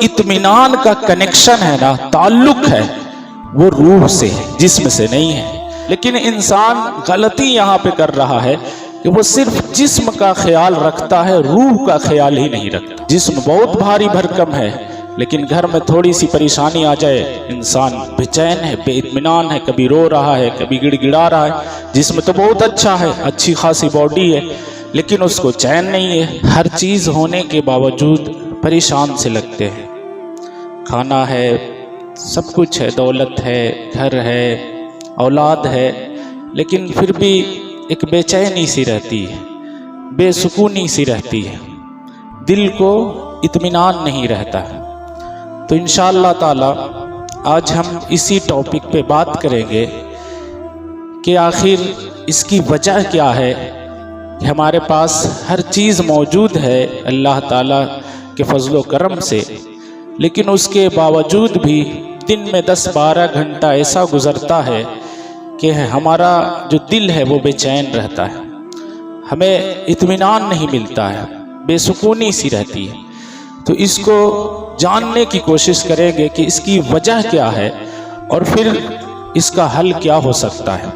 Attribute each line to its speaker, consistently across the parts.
Speaker 1: इत्मीनान का कनेक्शन है ना, ताल्लुक है, वो रूह से है, जिस्म से नहीं है। लेकिन इंसान गलती यहाँ पे कर रहा है कि वो सिर्फ जिस्म का ख्याल रखता है, रूह का ख्याल ही नहीं रखता। जिस्म बहुत भारी भरकम है, लेकिन घर में थोड़ी सी परेशानी आ जाए, इंसान बेचैन है, बेइत्मीनान है, कभी रो रहा है, कभी गिड़गिड़ा रहा है। जिस्म तो बहुत अच्छा है, अच्छी खासी बॉडी है, लेकिन उसको चैन नहीं है। हर चीज़ होने के बावजूद परेशान से लगते हैं। खाना है, सब कुछ है, दौलत है, घर है, औलाद है, लेकिन फिर भी एक बेचैनी सी रहती है, बेसुकूनी सी रहती है, दिल को इत्मीनान नहीं रहता। तो इंशाअल्लाह ताला आज हम इसी टॉपिक पे बात करेंगे कि आखिर इसकी वजह क्या है कि हमारे पास हर चीज़ मौजूद है अल्लाह ताला के फजलो करम से, लेकिन उसके बावजूद भी दिन में 10-12 घंटा ऐसा गुजरता है कि हमारा जो दिल है वो बेचैन रहता है, हमें इत्मीनान नहीं मिलता है, बेसुकूनी सी रहती है। तो इसको जानने की कोशिश करेंगे कि इसकी वजह क्या है और फिर इसका हल क्या हो सकता है,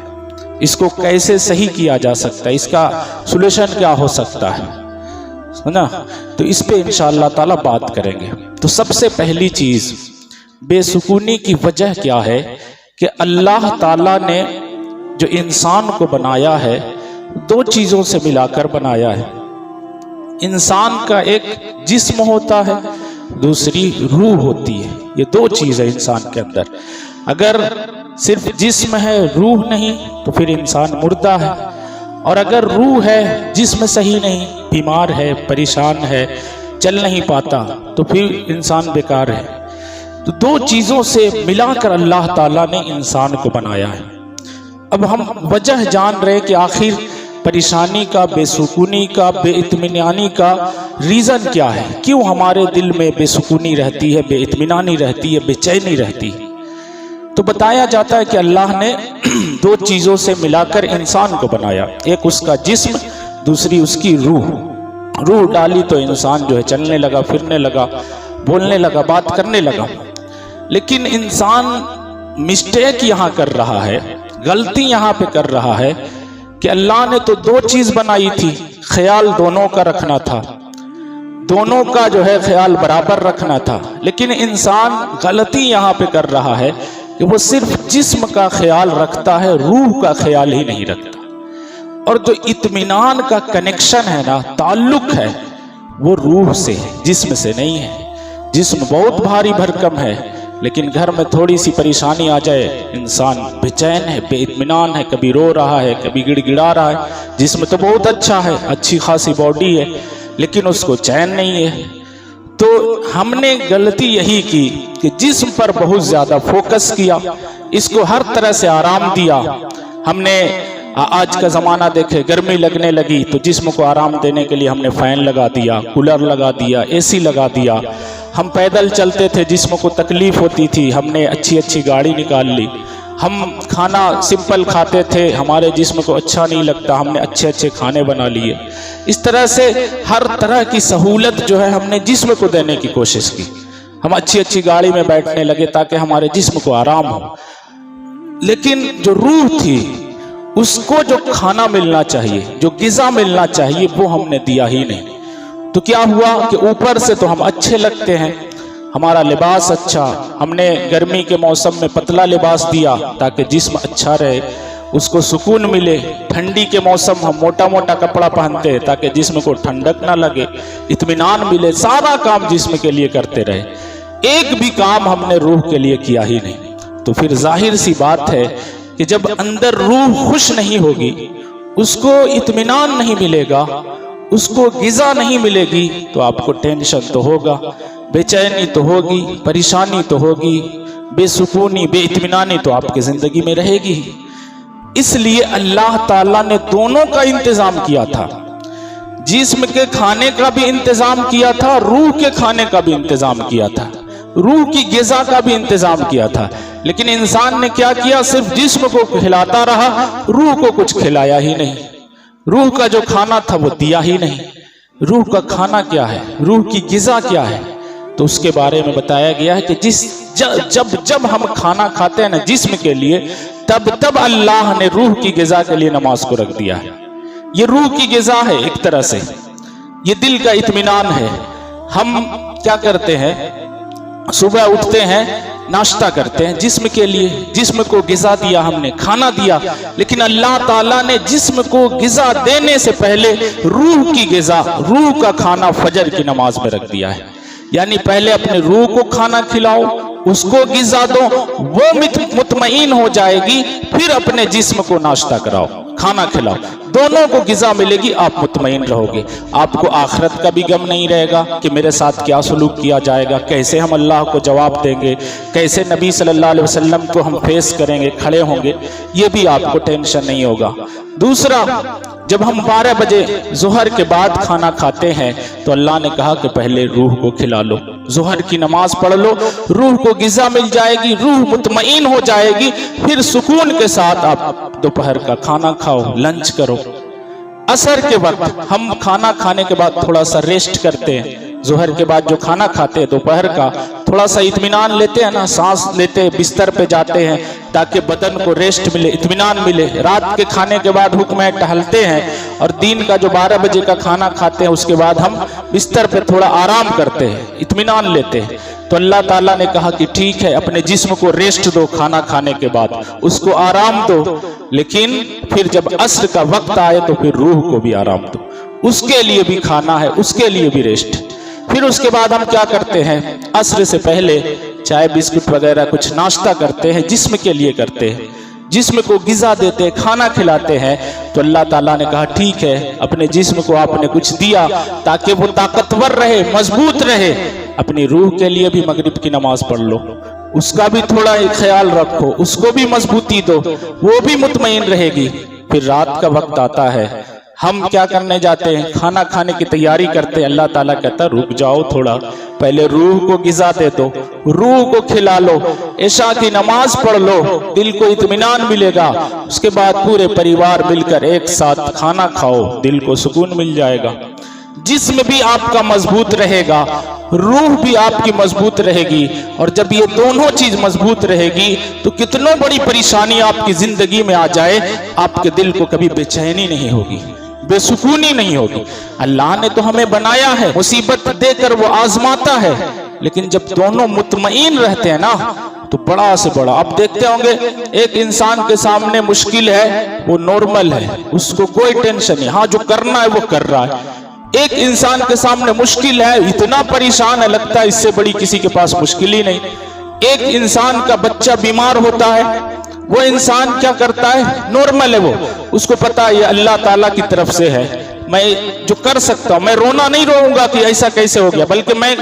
Speaker 1: इसको कैसे सही किया जा सकता है, इसका सॉल्यूशन क्या हो सकता है ना। तो इस पे इंशाअल्लाह ताला बात करेंगे। तो सबसे पहली चीज़, बेसुकूनी की वजह क्या है कि अल्लाह ताला ने जो इंसान को बनाया है, दो चीज़ों से मिलाकर बनाया है। इंसान का एक जिस्म होता है, दूसरी रूह होती है। ये दो चीज़ है इंसान के अंदर। अगर सिर्फ जिस्म है, रूह नहीं, तो फिर इंसान मुर्दा है। और अगर रूह है, जिस्म सही नहीं, बीमार है, परेशान है, चल नहीं पाता, तो फिर इंसान बेकार है। तो दो चीज़ों से मिलाकर अल्लाह ताला ने इंसान को बनाया है। अब हम वजह जान रहे कि आखिर परेशानी का, बेसुकूनी का, बेइत्मीनानी का रीज़न क्या है, क्यों हमारे दिल में बेसुकूनी रहती है, बेइत्मीनानी रहती है, बेचैनी रहती है। तो बताया जाता है कि अल्लाह ने दो चीज़ों से मिलाकर इंसान को बनाया, एक उसका जिस्म, दूसरी उसकी रूह। रूह डाली तो इंसान जो है चलने लगा, फिरने लगा, बोलने लगा, बात करने लगा। लेकिन इंसान मिस्टेक यहाँ कर रहा है, गलती यहाँ पे कर रहा है कि अल्लाह ने तो दो चीज़ बनाई थी, ख्याल दोनों का रखना था, दोनों का जो है ख्याल बराबर रखना था। लेकिन इंसान गलती यहाँ पे कर रहा है कि वो सिर्फ जिस्म का ख्याल रखता है, रूह का ख्याल ही नहीं रखता। और जो इत्मीनान का कनेक्शन है ना, ताल्लुक है, वो रूह से है, जिस्म से नहीं है। जिस्म बहुत भारी भरकम है, लेकिन घर में थोड़ी सी परेशानी आ जाए, इंसान बेचैन है, बेइत्मीनान है, कभी रो रहा है, कभी गिड़गिड़ा रहा है। जिस्म तो बहुत अच्छा है, अच्छी खासी बॉडी है, लेकिन उसको चैन नहीं है। तो हमने गलती यही की कि जिस्म पर बहुत ज़्यादा फोकस किया, इसको हर तरह से आराम दिया। हमने आज का ज़माना देखे, गर्मी लगने लगी तो जिस्म को आराम देने के लिए हमने फ़ैन लगा दिया, कूलर लगा दिया, एसी लगा दिया। हम पैदल चलते थे, जिस्म को तकलीफ़ होती थी, हमने अच्छी अच्छी गाड़ी निकाल ली। हम खाना सिंपल खाते थे, हमारे जिस्म को अच्छा नहीं लगता, हमने अच्छे अच्छे खाने बना लिए। इस तरह से हर तरह की सहूलत जो है हमने जिस्म को देने की कोशिश की। हम अच्छी अच्छी गाड़ी में बैठने लगे ताकि हमारे जिस्म को आराम हो। लेकिन जो रूह थी, उसको जो खाना मिलना चाहिए, जो ग़िज़ा मिलना चाहिए, वो हमने दिया ही नहीं। तो क्या हुआ कि ऊपर से तो हम अच्छे लगते हैं, हमारा लिबास अच्छा, हमने गर्मी के मौसम में पतला लिबास दिया ताकि जिस्म अच्छा रहे, उसको सुकून मिले। ठंडी के मौसम हम मोटा मोटा कपड़ा पहनते हैं ताकि जिस्म को ठंडक ना लगे, इत्मीनान मिले। सारा काम जिस्म के लिए करते रहे, एक भी काम हमने रूह के लिए किया ही नहीं। तो फिर जाहिर सी बात है कि जब अंदर रूह खुश नहीं होगी, उसको इत्मीनान नहीं मिलेगा, उसको ग़िज़ा नहीं मिलेगी, तो आपको टेंशन तो होगा, बेचैनी तो होगी, परेशानी तो होगी, बेसुकूनी, बेइत्मीनानी तो आपकी ज़िंदगी में रहेगी। इसलिए अल्लाह ताला ने दोनों का इंतज़ाम किया था, जिस्म के खाने का भी इंतज़ाम किया था, रूह के खाने का भी इंतज़ाम किया था, रूह की ग़िज़ा का भी इंतज़ाम किया था। लेकिन इंसान ने क्या किया, सिर्फ जिस्म को खिलाता रहा, रूह को कुछ खिलाया ही नहीं। रूह का जो खाना था वो दिया ही नहीं। रूह का खाना क्या है, रूह की ग़िज़ा क्या है, तो उसके बारे में बताया गया है कि जब हम खाना खाते हैं ना जिस्म के लिए, तब अल्लाह ने रूह की ग़िज़ा के लिए नमाज को रख दिया है। ये रूह की ग़िज़ा है एक तरह से, ये दिल का इत्मीनान है। हम क्या करते हैं, सुबह उठते हैं, नाश्ता करते हैं जिस्म के लिए, जिस्म को ग़िज़ा दिया हमने, खाना दिया, लेकिन अल्लाह ताला ने जिस्म को ग़िज़ा देने से पहले रूह की ग़िज़ा, रूह का खाना फजर की नमाज में रख दिया है। यानी पहले अपने रूह को खाना खिलाओ, उसको ग़िज़ा दो, वो मुतमईन हो जाएगी, फिर अपने जिस्म को नाश्ता कराओ, खाना खिलाओ, दोनों को ग़िज़ा मिलेगी, आप मुतमईन रहोगे। आपको आखिरत का भी गम नहीं रहेगा कि मेरे साथ क्या सलूक किया जाएगा, कैसे हम अल्लाह को जवाब देंगे, कैसे नबी सल्लल्लाहु अलैहि वसल्लम को हम फेस करेंगे, खड़े होंगे, ये भी आपको टेंशन नहीं होगा। दूसरा, जब हम 12 बजे ज़ोहर के बाद खाना खाते हैं तो अल्लाह ने कहा कि पहले रूह को खिला लो, ज़ोहर की नमाज पढ़ लो, रूह को ग़िज़ा मिल जाएगी, रूह मुतमईन हो जाएगी, फिर सुकून के साथ आप दोपहर का खाना खाओ, लंच करो। असर के वक्त हम खाना खाने के बाद थोड़ा सा रेस्ट करते हैं, ज़ोहर के बाद जो खाना खाते हैं दोपहर का, थोड़ा सा इत्मीनान लेते हैं ना, सांस लेते हैं, बिस्तर पे जाते हैं ताकि बदन को रेस्ट मिले, इत्मीनान मिले। रात के खाने के बाद हुक्म है टहलते हैं, और दिन का जो 12 बजे का खाना खाते हैं उसके बाद हम बिस्तर पे थोड़ा आराम करते हैं, इत्मीनान लेते हैं। तो अल्लाह ताला ने कहा कि ठीक है, अपने जिस्म को रेस्ट दो, खाना खाने के बाद उसको आराम दो, लेकिन फिर जब अस्र का वक्त आए तो फिर रूह को भी आराम दो, उसके लिए भी खाना है, उसके लिए भी रेस्ट। फिर उसके बाद हम क्या करते हैं, अस्र से पहले चाय बिस्कुट वगैरह कुछ नाश्ता करते हैं, जिस्म के लिए करते हैं, जिस्म को ग़िज़ा देते हैं, खाना खिलाते हैं। तो अल्लाह ताला ने कहा ठीक है, अपने जिस्म को आपने कुछ दिया ताकि वो ताकतवर रहे, मजबूत रहे, अपनी रूह के लिए भी मगरिब की नमाज पढ़ लो, उसका भी थोड़ा ख्याल रखो, उसको भी मजबूती दो, वो भी मुतमईन रहेगी। फिर रात का वक्त आता है, हम क्या करने जाते हैं, खाना खाने की तैयारी करते हैं। अल्लाह ताला कहता रुक जाओ थोड़ा, पहले रूह को ग़िज़ा दे दो, रूह को खिला लो, इशा की नमाज पढ़ लो, दिल को इत्मीनान मिलेगा, उसके बाद पूरे परिवार मिलकर एक साथ खाना खाओ, दिल को सुकून मिल जाएगा। जिस्म भी आपका मजबूत रहेगा, रूह भी आपकी मजबूत रहेगी, और जब ये दोनों चीज मजबूत रहेगी तो कितनों बड़ी परेशानी आपकी जिंदगी में आ जाए, आपके दिल को कभी बेचैनी नहीं होगी, बेसुकूनी नहीं होगी। अल्लाह ने तो हमें बनाया है, मुसीबत देकर वो आजमाता है, लेकिन जब दोनों मुतमईन रहते हैं ना तो बड़ा से बड़ा, आप देखते होंगे एक इंसान के सामने मुश्किल है, वो नॉर्मल है, उसको कोई टेंशन नहीं, हाँ जो करना है वो कर रहा है। एक इंसान के सामने मुश्किल है, इतना परेशान है, लगता है इससे बड़ी किसी के पास मुश्किल ही नहीं। एक इंसान का बच्चा बीमार होता है, वो इंसान क्या करता है, नॉर्मल है, वो उसको पता है ये अल्लाह ताला की तरफ से है, मैं जो कर सकता हूं, मैं रोना नहीं रोऊंगा कि ऐसा कैसे हो गया, बल्कि मैं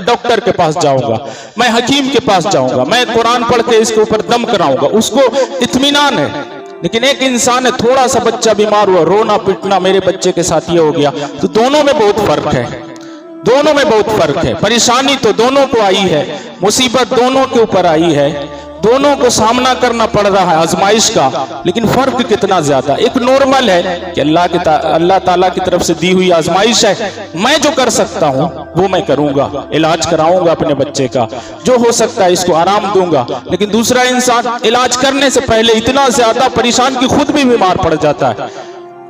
Speaker 1: डॉक्टर के पास जाऊंगा, मैं हकीम के पास जाऊंगा, मैं कुरान पढ़ के इसके ऊपर दम कराऊंगा, उसको इत्मीनान है। लेकिन एक इंसान है, थोड़ा सा बच्चा बीमार हुआ, रोना पिटना, मेरे बच्चे के साथ ये हो गया, तो दोनों में बहुत फर्क है, दोनों में बहुत फर्क है। परेशानी तो दोनों को आई है, मुसीबत दोनों के ऊपर आई है, दोनों को सामना करना पड़ रहा है आजमाइश का, लेकिन फर्क कितना ज्यादा। एक नॉर्मल है कि अल्लाह ताला की तरफ से दी हुई आजमाइश है, मैं जो कर सकता हूं वो मैं करूंगा, इलाज कराऊंगा अपने बच्चे का, जो हो सकता है इसको आराम दूंगा। लेकिन दूसरा इंसान इलाज करने से पहले इतना ज्यादा परेशान कि खुद भी बीमार पड़ जाता है,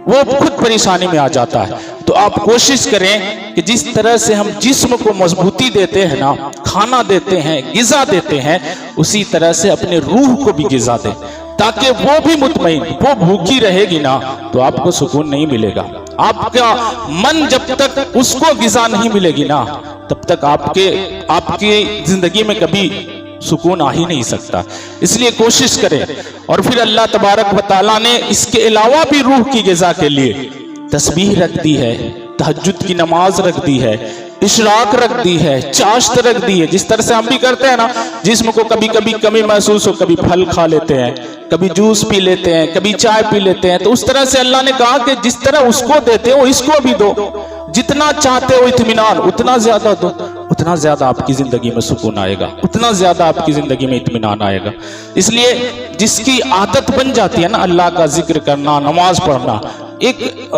Speaker 1: वो खुद परेशानी में आ जाता है। तो आप कोशिश करें कि जिस तरह से हम जिस्म को मजबूती देते हैं ना, खाना देते हैं, ग़िज़ा देते हैं, उसी तरह से अपने रूह को भी ग़िज़ा दें, ताकि वो भी मुतमईन, वो भूखी रहेगी ना तो आपको सुकून नहीं मिलेगा। आपका मन जब तक उसको ग़िज़ा नहीं मिलेगी ना, तब तक आपकी जिंदगी में कभी सुकून आ ही नहीं सकता। इसलिए कोशिश करें। और फिर अल्लाह तबारक व तआला ने इसके अलावा भी रूह की ग़िज़ा के लिए तस्बीह रख दी है, तहज्जुद की नमाज रख दी है, इशराक रख दी है, चाश्त रख दी है। जिस तरह से हम भी करते हैं ना, जिस्म को कभी कभी कमी महसूस हो, कभी फल खा लेते हैं, कभी जूस पी लेते हैं, कभी चाय पी लेते हैं, तो उस तरह से अल्लाह ने कहा कि जिस तरह उसको देते हो इसको भी दो, जितना चाहते हो इत्मीनान उतना ज्यादा दो, उतना ज्यादा आपकी जिंदगी में सुकून आएगा, उतना ज्यादा आपकी जिंदगी में इत्मीनान आएगा। इसलिए जिसकी आदत बन जाती है ना अल्लाह का जिक्र करना, नमाज पढ़ना,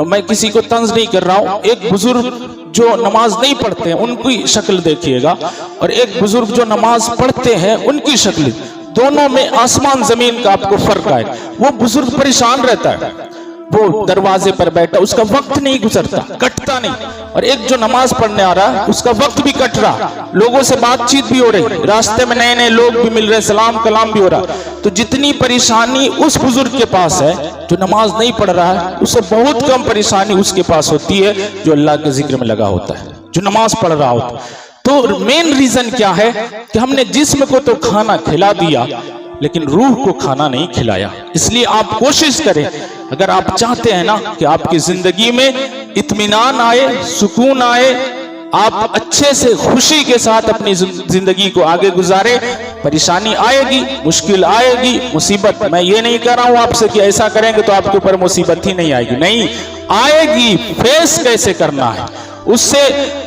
Speaker 1: मैं किसी को तंज नहीं कर रहा हूं, एक बुजुर्ग जो नमाज नहीं पढ़ते हैं उनकी शक्ल देखिएगा और एक बुजुर्ग जो नमाज पढ़ते हैं उनकी शक्ल, दोनों में आसमान जमीन का आपको फर्क आए। वो बुजुर्ग परेशान रहता है, वो दरवाजे पर बैठा, उसका वक्त नहीं गुजरता, कटता नहीं, और एक जो नमाज पढ़ने आ रहा है उसका वक्त भी कट रहा, लोगों से बातचीत भी हो रही, रास्ते में नए नए लोग भी मिल रहे, सलाम कलाम भी हो रहा। तो जितनी परेशानी उस बुजुर्ग के पास है जो नमाज नहीं पढ़ रहा है, उससे बहुत कम परेशानी उसके पास होती है जो अल्लाह के जिक्र में लगा होता है, जो नमाज पढ़ रहा होता है। तो मेन रीजन क्या है कि हमने जिस्म को तो खाना खिला दिया लेकिन रूह को खाना नहीं खिलाया। इसलिए आप कोशिश करें, अगर आप चाहते हैं ना कि आपकी जिंदगी में इत्मीनान आए, सुकून आए, आप अच्छे से खुशी के साथ अपनी जिंदगी को आगे गुजारे। परेशानी आएगी, मुश्किल आएगी, मुसीबत, मैं ये नहीं कह रहा हूं आपसे कि ऐसा करेंगे तो आपके ऊपर मुसीबत ही नहीं आएगी, नहीं आएगी। फेस कैसे करना है, उससे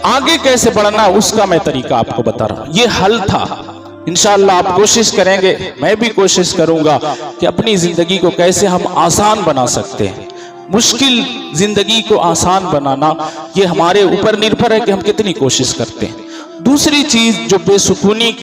Speaker 1: आगे कैसे बढ़ना है, उसका मैं तरीका आपको बता रहा हूं। ये हल था। इंशाअल्लाह आप कोशिश करेंगे, मैं भी कोशिश करूंगा कि अपनी जिंदगी को कैसे हम आसान बना सकते हैं। मुश्किल जिंदगी को आसान बनाना ये हमारे ऊपर निर्भर है कि हम कितनी कोशिश करते हैं। दूसरी चीज जो बेसुकूनी